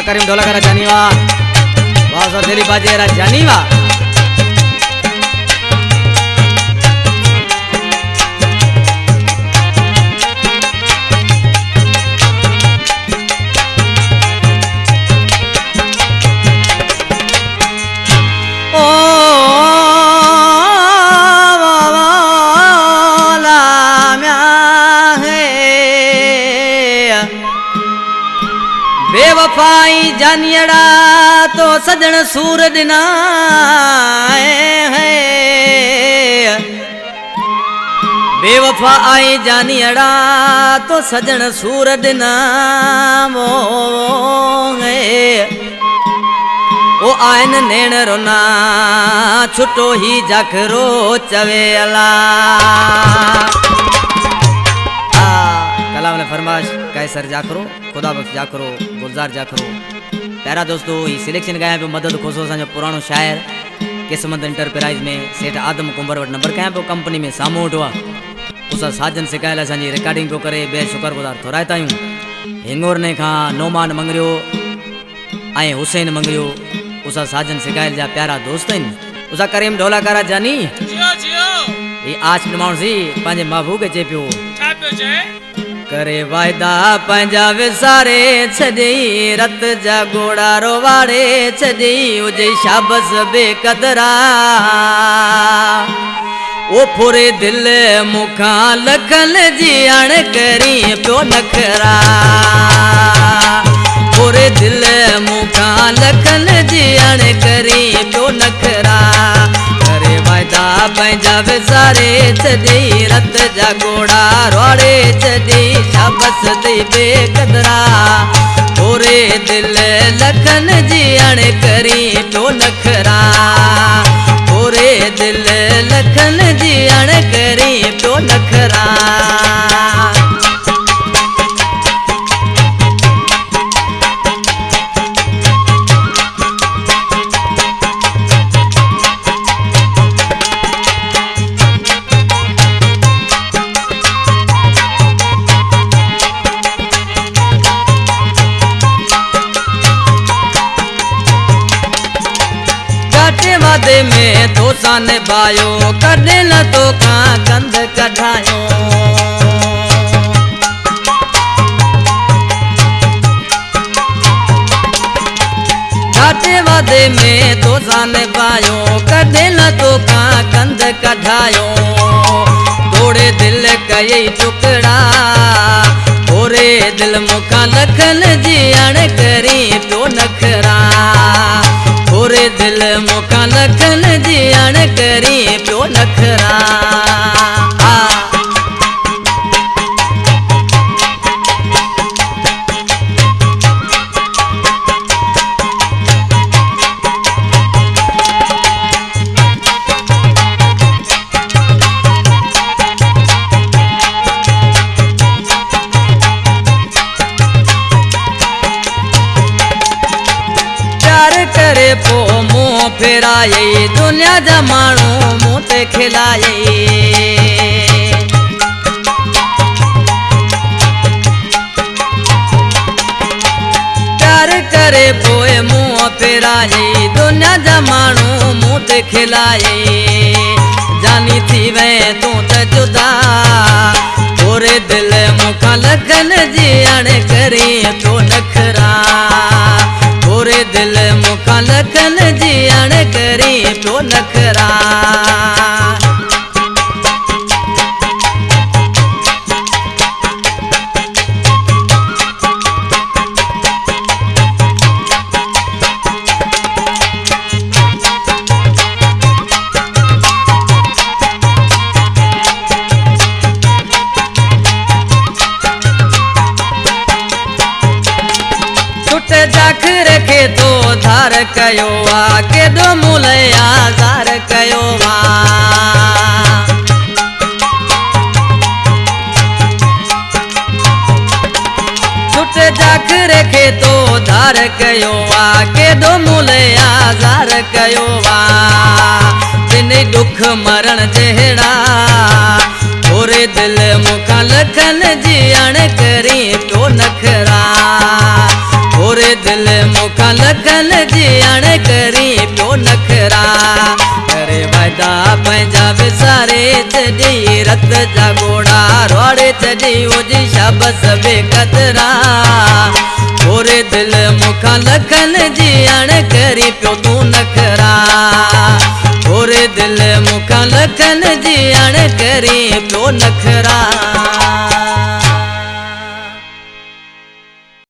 करीम ढोला करा जानीवा वाह दिली बाजे रा जानीवा बेवफाई जानियड़ा तो सजन सूर दिना है बेवफा आई जानियड़ा तो सजन सूर दिना ओ आयन नेण रोना छुटो ही जखरो चवे अला कलाम ने फरमाश कैसर जाकरो खुदा बख्श जाकरो गुलजार जाकरो प्यारा दोस्तों ये सिलेक्शन गाया पे मदद खोसो जो पुरानो शायर किस्मत एंटरप्राइज में सेठ आदम कुंबर वट नंबर कया पे कंपनी में सामू उठवा उसा साजन सिकायल असांजी रिकॉर्डिंग को करे बे शुक्रगुजार थोरायता आहियूं हिंगोर ने खां नोमान मंगरियो ऐं हुसैन मंगरियो उसा साजन सिकायल जा प्यारा दोस्त आहिनि उसा करीम ढोला करा जानी जियो जियो ये आज माण्हू सी पंहिंजे महबूब चे पियो छा पियो चए करे वायदा पंहिंजा विसारे छॾई रत जा घोड़ा रोवाड़े छॾई हुजे शाबस बेक़दरा ओ पूरे दिल मुखां लखन जी अण करी पियो नखरा पूरे दिल मुखां लखन जी अण करी पियो नखरा करे वायदा पंहिंजा विसारे छॾई रत जा घोड़ा रोड़े छॾई शाबस दई बेक़दरा पूरे दिल लखन जी अण करी पियो नखरा पूरे दिल लखन जी अण करी पियो नखरा वादे में तो सान बायो कॾे न तो खां कंध कढायो घाटे वादे में तो सान बायो कॾे न तो खां कंध कढायो तोड़े दिल कई टुकड़ा पूरे दिल मुखां लखन जी अण करी पियो नखरा पूरे दिल मुखां लखन जी अण करी पियो नखरा करे पो मुंह फेराए दुनिया जा माण्हू मुंह ते खिलाए प्यार करे पोए मुंह फेराए दुनिया जा माण्हू मुंह ते खिलाए जानी थी वे तूं त जुदा पूरे दिल मुखां लखन जी अण करी पियो नखरा पूरे दिल मुखां लखन जी अण करी पियो नखरा जाखर के तो धार कयो आ केॾो मुलया ज़ार कयो आ छुट जाखर के तो धार कयो आ केॾो मुलया ज़ार कयो आ बिन दुख मरण जहिड़ा पूरे दिल मुखां लखन जी अण करी पियो नखरा पूरे दिल जागोड़ा रोड़े चढ़ी उजी शाबस बेकतरा गोरे दिल मुखा लखन जी अण करी पियो तू नखरा गोरे दिल मुखा लखन जी अण करी पियो नखरा